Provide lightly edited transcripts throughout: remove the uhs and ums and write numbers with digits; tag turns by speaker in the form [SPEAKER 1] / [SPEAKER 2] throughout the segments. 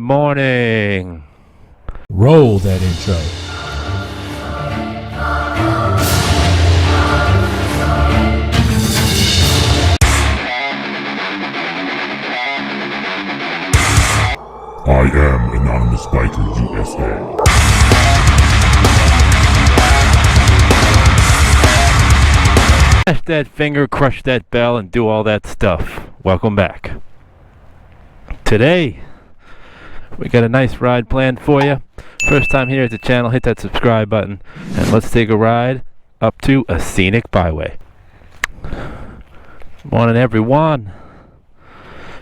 [SPEAKER 1] morning.
[SPEAKER 2] Roll that intro.
[SPEAKER 3] I am Anonymous Biker USA.
[SPEAKER 1] Smash that finger, crush that bell, and do all that stuff. Welcome back. Today, we got a nice ride planned for you. First time here at the channel, hit that subscribe button, and let's take a ride up to a scenic byway. Morning, everyone.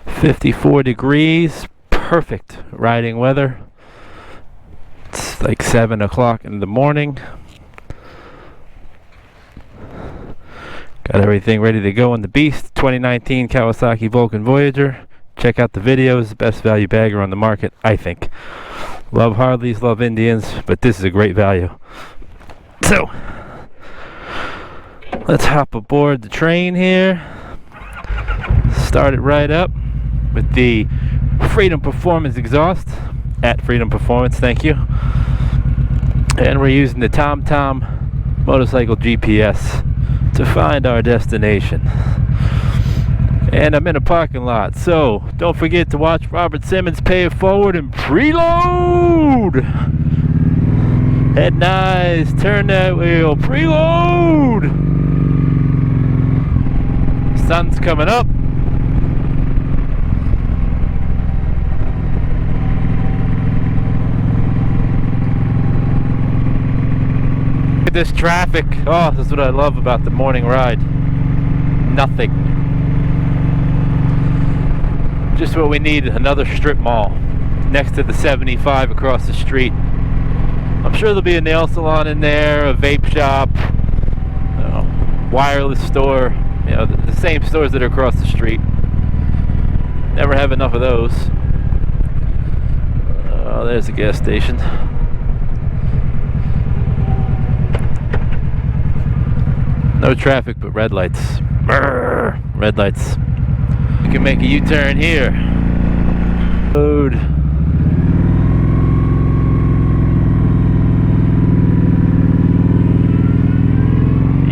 [SPEAKER 1] 54 degrees, perfect riding weather. It's like 7 o'clock in the morning. Got everything ready to go on the beast. 2019 Kawasaki Vulcan Voyager. Check out the videos. Best value bagger on the market, I think. Love Harleys, love Indians, but this is a great value. So, let's hop aboard the train here. Start it right up with the Freedom Performance exhaust. At Freedom Performance, thank you. And we're using the TomTom motorcycle GPS to find our destination. And I'm in a parking lot, so don't forget to watch Robert Simmons Pay It Forward and preload. Head nice, turn that wheel, preload. Sun's coming up. This traffic, oh, this is what I love about the morning ride. Nothing. Just what we need, another strip mall next to the 75 across the street. I'm sure there'll be a nail salon in there, a vape shop, wireless store, the same stores that are across the street. Never have enough of those. Oh, there's a gas station. No traffic but red lights. Brrr, red lights. You can make a U-turn here. Road.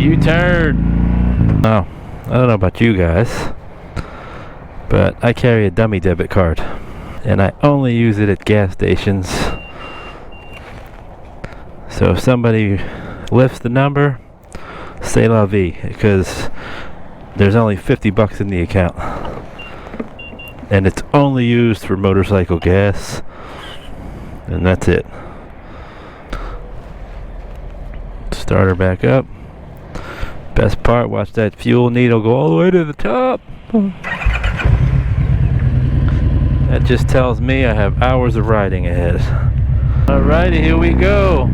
[SPEAKER 1] U-turn. Oh, I don't know about you guys, but I carry a dummy debit card, and I only use it at gas stations. So if somebody lifts the number, c'est la vie, because there's only 50 bucks in the account, and it's only used for motorcycle gas, and that's it. Start her back up. Best part, watch that fuel needle go all the way to the top. That just tells me I have hours of riding ahead. Alrighty, here we go.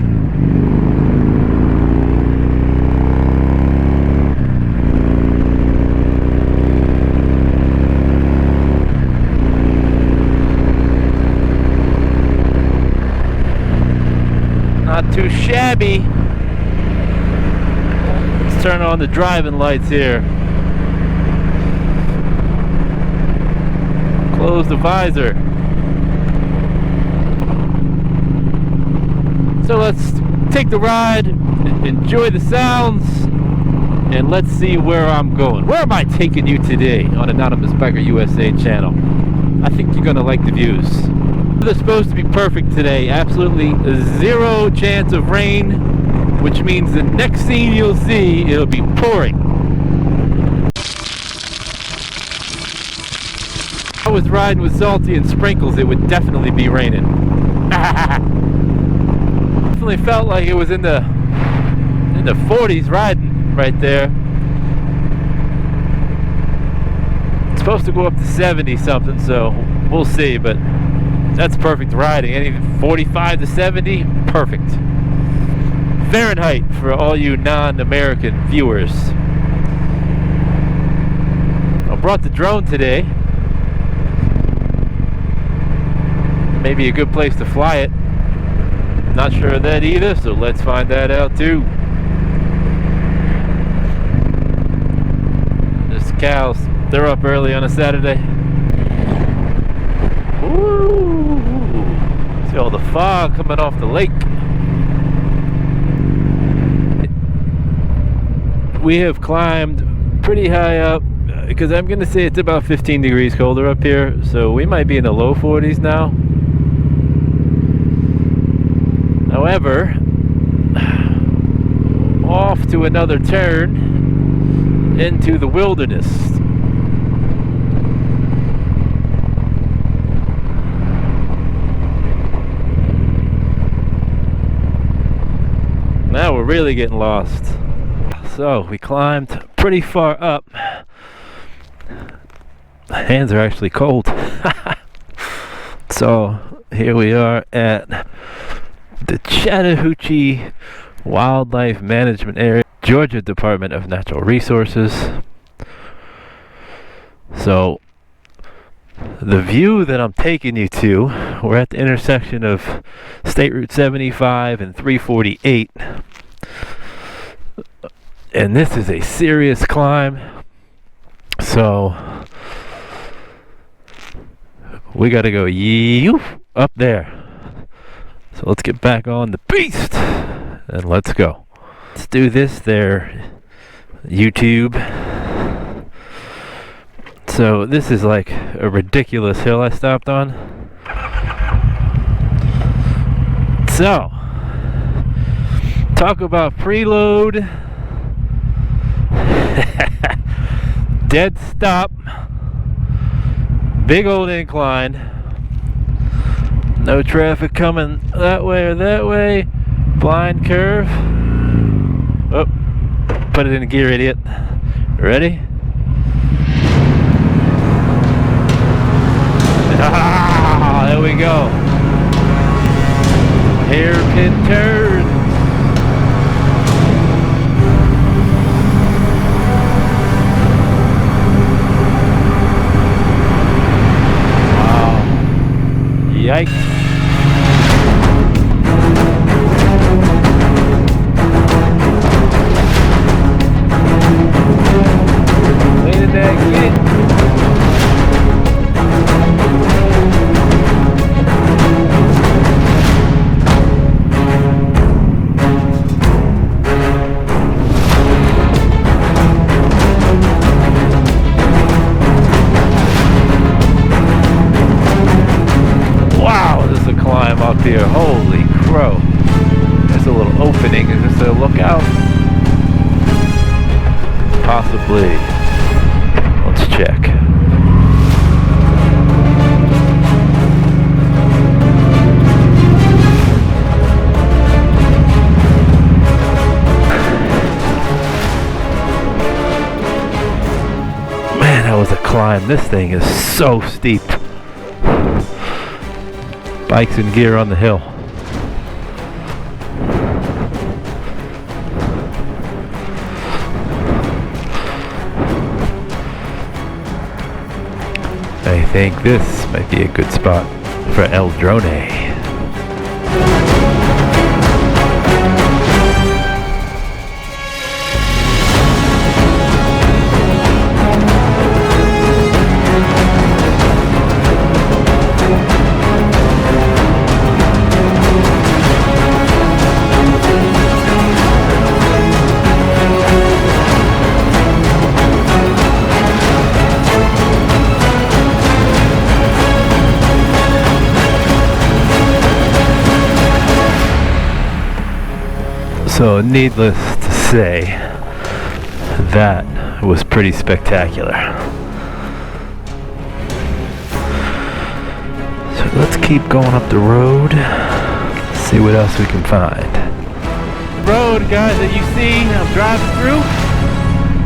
[SPEAKER 1] Not too shabby. Let's turn on the driving lights here. Close the visor. So let's take the ride, enjoy the sounds, and let's see where I'm going. Where am I taking you today on Anonymous Biker USA channel? I think you're gonna like the views. They're supposed to be perfect today. Absolutely zero chance of rain, which means the next scene you'll see, it'll be pouring. If I was riding with Salty and Sprinkles, it would definitely be raining. Definitely felt like it was in the 40s riding right there. It's supposed to go up to 70 something, so we'll see, but that's perfect riding. Anything 45 to 70, perfect. Fahrenheit for all you non-American viewers. I brought the drone today. Maybe a good place to fly it. Not sure of that either, so let's find that out too. There's cows. They're up early on a Saturday. Ooh. all the fog coming off the lake. We have climbed pretty high up because I'm gonna say it's about 15 degrees colder up here, so we might be in the low 40s now. However, off to another turn into the wilderness. Now we're really getting lost. So we climbed pretty far up. My hands are actually cold. So here we are at the Chattahoochee Wildlife Management Area, Georgia Department of Natural Resources. So the view that I'm taking you to, we're at the intersection of State Route 75 and 348. And this is a serious climb. So we gotta go up there. So let's get back on the beast and let's go. Let's do this there, YouTube. So this is like a ridiculous hill I stopped on. So, talk about preload. Dead stop. Big old incline. No traffic coming that way or that way. Blind curve. Oh, put it in gear, idiot. Ready? Ah, there we go. Hairpin turn. Wow. Yikes. Lean it back, get it. Climb up here, holy crow. There's a little opening. Is this a lookout? Possibly. Let's check. Man, that was a climb. This thing is so steep. Bikes in gear on the hill. I think this might be a good spot for El Drone. So needless to say, that was pretty spectacular. So let's keep going up the road, see what else we can find. The road, guys, that you see I'm driving through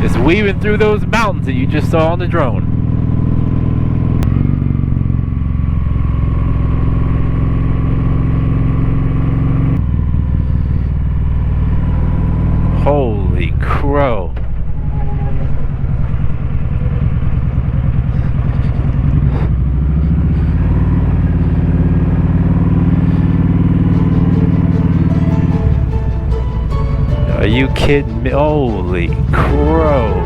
[SPEAKER 1] is weaving through those mountains that you just saw on the drone. Holy crow. Are you kidding me? Holy crow.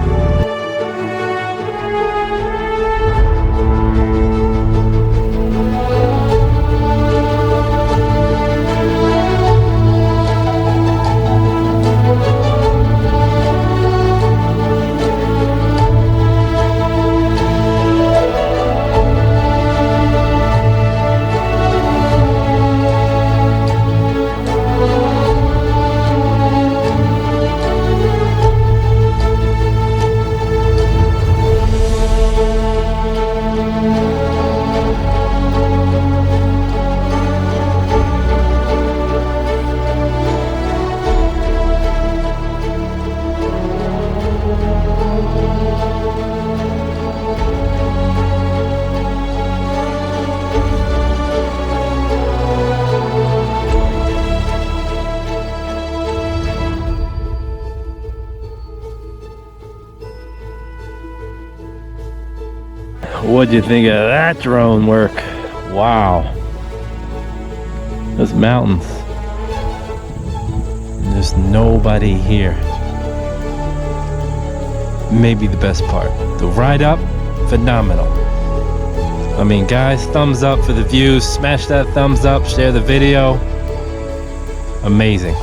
[SPEAKER 1] What'd you think of that drone work? Wow. Those mountains. There's nobody here. Maybe the best part. The ride up, phenomenal. I mean, guys, thumbs up for the views. Smash that thumbs up, share the video. Amazing.